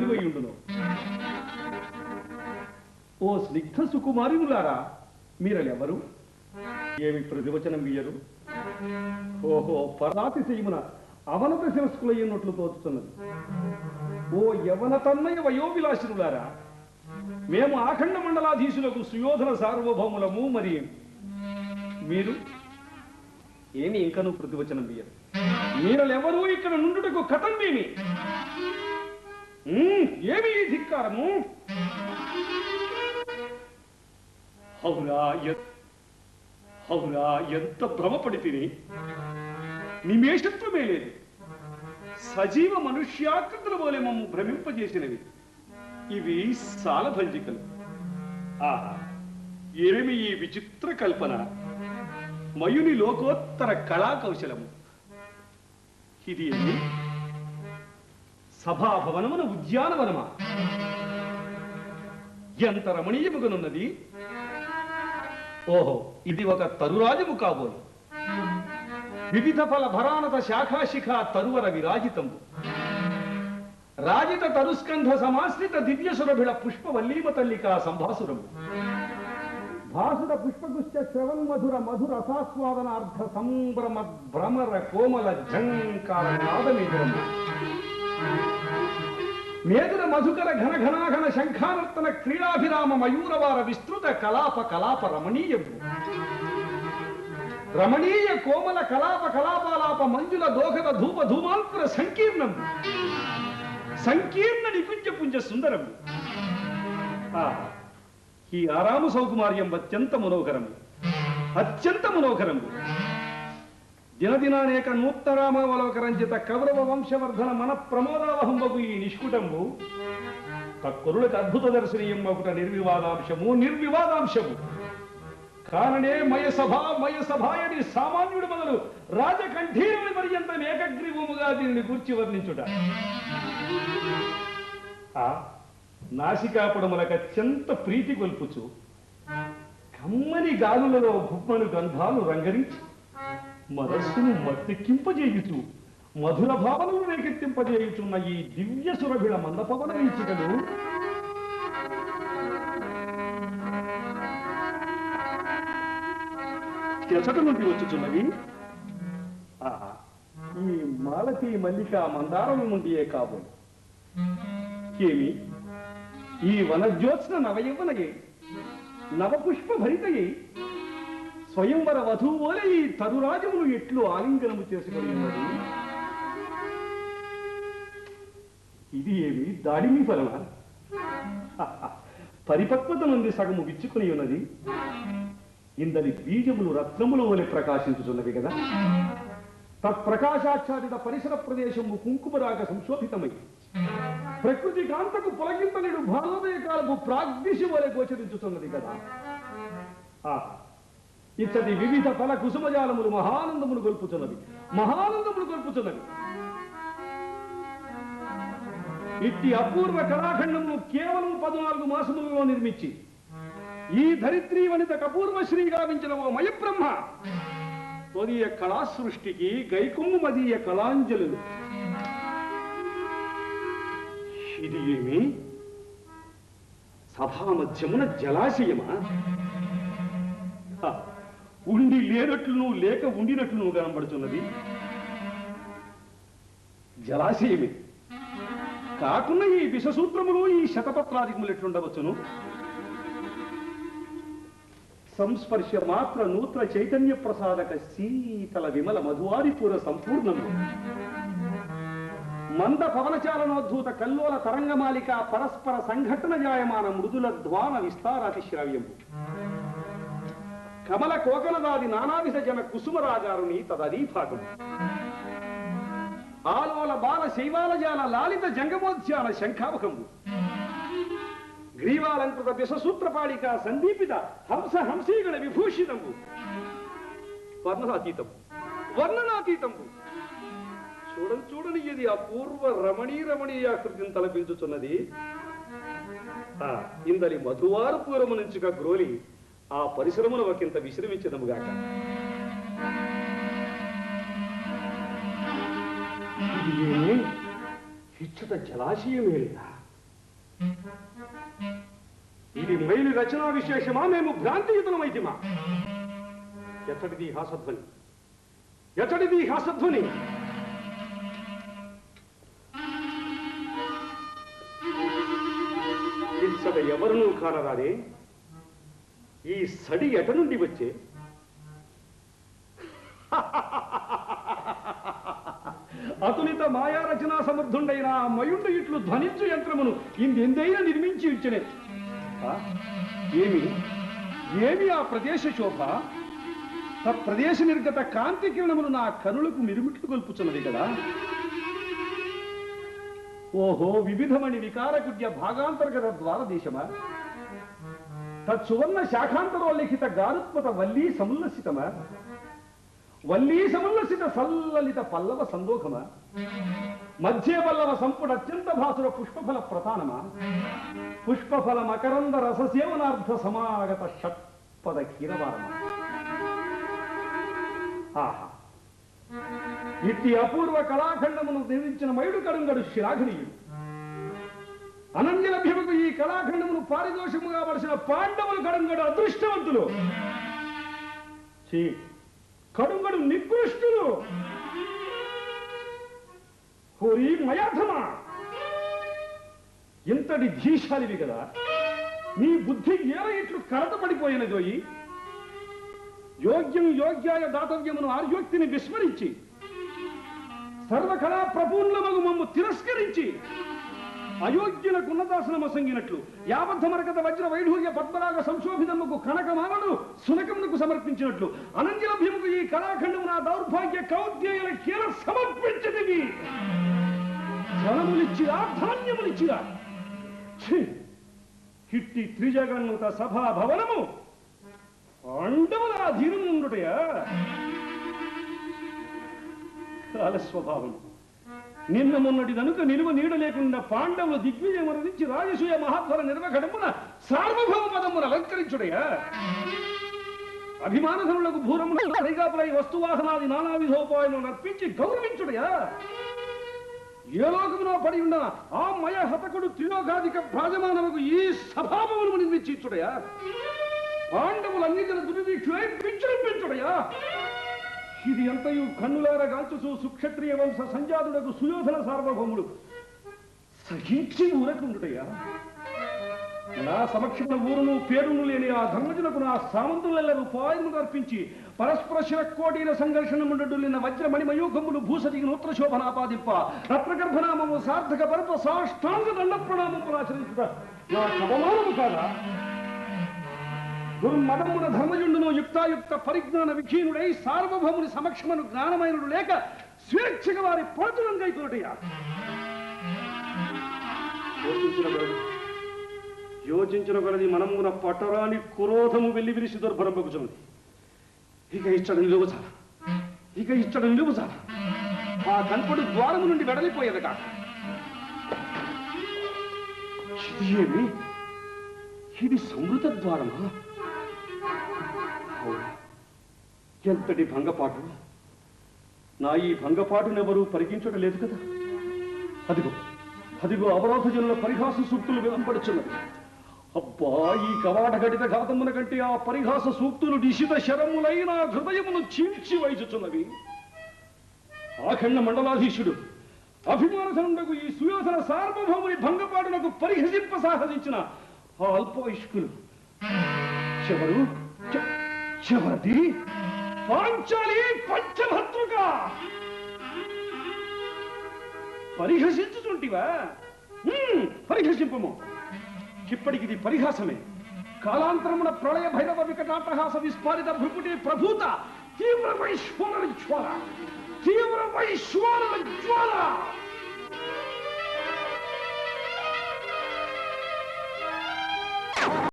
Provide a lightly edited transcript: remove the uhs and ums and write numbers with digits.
ఎవరివయుండును? ఓ స్నిగ్ధ సుకుమారిములారా, మీరలెవరు? ఏమి ప్రతివచనం ఇయ్యరు? ఓహో, పరాతిశయమున అవనత శిరస్కులయ్యున్నట్లు తోచుతున్నది. ఓ యవన తన్నయ వయోవిలాసినులారా, మేము ఆఖండ మండలాధీశులకు సుయోధన సార్వభౌములము. మరి మీరు ఏమి ఇంకనూ ప్రతివచనం ఇయ్యరు? మీరలెవరూ ఇక్కడ నుండుటకు కథమేమి? ఏమి ఈ ధిక్కారము? అవునా, ఎంత భ్రమపడి తిని నిమేషత్వమే లేదు. సజీవ మనుష్యాకృతుల వలె మమ్ము భ్రమింపజేసినవి ఇవి సాలభంజికలు. ఆహా, ఏమి ఈ విచిత్ర కల్పన! మయుని లోకోత్తర కళా కౌశలము. ఇది ఏమి? సభాభవనమున ఉద్యానవనమా? ఎంత రమణీయముగానున్నది! ఓహో, ఇది ఒక తరురాజము కాబోలు. వివిధ ఫల భరానత శాఖాశిఖ తరువర విరాజితంబు. రాజిత తరుస్కంధ సమాశ్రిత దివ్య సురభిళ పుష్పవల్లీమ తల్లికా సంభాసురము. భాసుర పుష్పగుశ్చ శ్రవన్ మధుర మధుర అసాస్వాదనార్థ సంభ్రమ భ్రమర కోమల ఝంకార నాదమిధురము. మేదుర మధుకర ఘన ఘనాఘన శంఖానర్తన క్రీడాభిరామ మయూరవార విస్తృత కలాప కలాప రమణీయము. రమణీయ కోమల కలాప కలాపాలాప మంజుల దోహద ధూప ధూమాంకుర సంకీర్ణం. సంకీర్ణ నికుంజ పుంజ సుందరము. ఈ ఆరాము సౌకుమార్యం అత్యంత మనోహరము, అత్యంత మనోహరము. దినదినానేక నూత్తరామావలోకరంజిత కౌరవ వంశవర్ధన మన ప్రమోదావహంబగు ఈ నిష్కుటంబు తక్కురులకు అద్భుత దర్శనీయం ఒకట నిర్వివాదాంశము. కారణే మయసభాయని సామాన్యుడు మొదలు రాజకంఠీరుని పర్యంత ఏకగ్రీవముగా దీనిని గూర్చి వర్ణించుట. నాసికాపుడములకు అత్యంత ప్రీతి కొల్పుచు కమ్మని గాలులలో గుమ్మను గంధాలు రంగరించి మనస్సును మత్తెక్కింపజేయుచు మధుర భావనలు రేకెత్తింపజేయుచున్న ఈ దివ్య సురభిళ మందపవన వీచికలు ఎసట నుండి వచ్చుచున్నవి. ఈ మాలతి మల్లిక మందారం నుండియే కాబోలు. ఏమి ఈ వనజ్యోత్స్న నవయవ్వనయే నవపుష్ప భరితయే స్వయంవర వధువులే ఈ తరురాజమును ఎట్లు ఆలింగనము చేసుకుని ఉన్నది. ఇది ఏమి దాడిమి ఫలమా? పరిపక్వత నుండి సగము విచ్చుకుని ఉన్నది. ఇందలి బీజములు రత్నములు వలె ప్రకాశించుతున్నవి కదా. తత్ప్రకాశాచ్ఛాదిత పరిసర ప్రదేశము కుంకుమరాగ సంశోభితమై ప్రకృతి కాంతకు పులకింతలేడు భానోదయ కాలపు ప్రాగ్దిశ వలె గోచరించుతున్నది కదా. ఇచ్చటి వివిధ ఫల కుసుమజాలములు మహానందములు గొల్పుతున్నవి. ఇట్టి అపూర్వ కళాఖండమును కేవలం 14 మాసములలో నిర్మించి ఈ ధరిత్రీ వనిత కపూర్వ శ్రీ గావించిన ఓ మయబ్రహ్మ తొలియ కళా సృష్టికి గైకొమ్ము మదీయ కళాంజలు. ఇది ఏమి? సభా మధ్యమున జలాశయమా? ఉండి లేనట్లును లేక ఉండినట్లును కనబడుతున్నది. జలాశయమే కాకుండా ఈ విషసూత్రములు ఈ శతపత్రాధికములు ఎట్లుండవచ్చును? సంస్పర్శ మాత్ర నూత్ర చైతన్య ప్రసాదక శీతల విమల మధువారిపూర సంపూర్ణము. మంద పవనచాలనోద్ధూత కల్లోల తరంగమాలిక పరస్పర సంఘటన జాయమాన మృదుల ధ్వాన విస్తారాతిశ్రావ్యము. కమల కోకలదాది నానావిధ జన కుసుమరాగారుని తదీభాగం. ఆలోల బాల శైవాలజాల లాలిత జంగమోద్యాన శంఖావకంబు. గ్రీవాలంకృత విషసూత్రపాళిక సందీపిత హంస హంసీగణ విభూషితంబు. వర్ణనాతీతంబు. చూడని ఇది అపూర్వ రమణీయాకృతిని తలపించుతున్నది. ఇందలి మధువార పూరము నుంచి గ్రోలి ఆ పరిశ్రమను ఒకంత విశ్రమించదముగాక. ఇచ్చట జలాశయమేలా? ఇది మైలి రచనా విశేషమా, మేము భ్రాంతియుతమైతిమా? ఎచ్చటిది హాసధ్వని, ఎచ్చటిది హాసధ్వని? ఇచ్చట ఎవరునూ కానరాదే. ఈ సడి ఎట నుండి వచ్చే? అతులిత మాయారచనా సమర్థుండైన మయుండు ఇట్లు ధ్వనించు యంత్రమును ఇందెందైనా నిర్మించి ఇచ్చనే. ఏమి ఏమి ఆ ప్రదేశ శోభ! ప్రదేశ నిర్గత కాంతి కిరణములు నా కనులకు మిరుమిట్లు గొల్పుచున్నది కదా. ఓహో, వివిధమణి వికారకుడ్య భాగాంతర్గత ద్వారదేశమా? తత్సువర్ణ శాఖాంతరోల్లిఖిత గారుత్మత వల్లీ సముల్లసితమా? వల్లీ సముల్లసిత సల్లలిత పల్లవ సందోహమా? మధ్య పల్లవ సంపుట అత్యంత భాసుర పుష్పఫల ప్రధానమా? పుష్పఫల మకరంద రససేవనార్థ సమాగత షట్పద కీరవారమా? ఆహా, ఇట్టి అపూర్వ కళాఖండమును నిర్మించిన మయుడు కడుంగడు శిరాఘనీయుడు. అనన్యలభ్యముకు ఈ కళాఖండమును పారిదోషముగా వలసిన పాండవులు కడుంగడు అదృష్టవంతులు. కడుంగడు నికృష్టులు. హోరీ మయాధమా, ఇంతటి ధీశాలివి కదా, నీ బుద్ధి ఏల ఇట్లు కరతపడిపోయినదోయి. యోగ్యం యోగ్యాయ దాతవ్యమును ఆర్యోక్తిని విస్మరించి సర్వకళా ప్రపూర్ణమగు మమ్ము తిరస్కరించి అయోగ్యులకు ఉన్నదాసనమ సంగినట్లు యాబద్ధమరకత వజ్ర వైఢూర్య పద్మరాగ సంశోభితముకు కనకమాలను సునకమునకు సమర్పించినట్లు అనంజలభ్యముకు ఈ కళాఖండము నా దౌర్భాగ్య కౌద్యయుల కీల సమర్పించదివి. ధనములిచ్చిరా, ధాన్యములిచ్చిరా. హిట్టి త్రిజగన్నుత సభా భవనము పాండవుల అధీనముండుటయా? కాలస్వభావం. నిన్న మొన్నటి కనుక నిలువ నీడ లేకుండా పాండవులు దిగ్విజయమరించి రాజసూయ మహాత్వర నిర్వహణమున సార్వభౌమ పదమును అలంకరించుడయా? అభిమానధనులకు భూరమున పైగాపలై వస్తువాహనాది నానావిధోపాయములను అర్పించి గౌరవించుడయా? ఏ లోకమునో పడి ఉన్న ఆ మయ హతకుడు త్రిలోకాధిక భ్రాజమానముకు ఈ సభాభవనము నిర్మించుడయా? పాండవులన్నీ గల దుర్వీక్షులై పిచ్చుడుయా? ఇది ఎంతయు కన్నులార గాల్చుచు సుక్షత్రియ వంశ సంజాతుడకు సుయోధన సార్వభౌముడు సహించి ఊరకుండుటయా? నా సమక్షంలో ఊరును పేరును లేని ఆ ధర్మజులకు నా సామంతులెల్లరూ పాయమును అర్పించి పరస్పర శిరకోటీన సంఘర్షణముండులిన వజ్రమణిమయూఖములు భూసతికి నూత్ర శోభనాపాదింప రత్నగర్భనామము సార్థక పరప సాష్టాంగ దండ ప్రణామములు ఆచరించుట నా అవమానము కాదా? దుర్మదమున ధర్మజుండును యుక్తాయుక్త పరిజ్ఞాన విఖీనుడై సార్వభౌముని సమక్షమను జ్ఞానమైనడు లేక స్వేచ్ఛగా వారి పాతులను కైకొనటయా? యోచించిన కొలది మనమున పట్టరాని క్రోధము వెళ్లి విరిసి దుర్భరంపకుచున్నది. ఇక ఇచ్చడు నిలువచాల, ఇక ఇచ్చడు నిలువచాల. ఆ కల్పడు ద్వారము నుండి వెడలిపోయేదట. ఇది ఏమి? ఇది సమృత ద్వారమా? ఎంతటి భంగపాటు! నా ఈ భంగపాటునెవరూ పరిగించడం లేదు కదా. అదిగో అదిగో అవరోధ జనుల పరిహాస సూక్తులు వినపడుచున్నవి. అబ్బా, ఈ కవాట ఘటిత ఘాతమున కంటే ఆ పరిహాస సూక్తులు నిశిత శరములై నా హృదయమును చీల్చి వైచుచున్నవి. ఆఖండ మండలాధీశుడు అభిమానధనుడకు ఈ సుయోధన సార్వభౌముని భంగపాటునకు పరిహసింప సాహసించిన ఆ అల్పాయుష్కులు చెవరు? చెవరది? పాంచాలి పంచభద్రుక పరిహసించుచుంటివా? పరిహసింపము. ఇప్పటికి ఇది పరిహాసమే. కాలాంతరమున ప్రళయ భైరవ వికటాటహాస విస్ఫారిత భృకుటి ప్రభూత తీవ్ర వైశ్వానర జ్వాల, తీవ్ర వైశ్వానర జ్వాల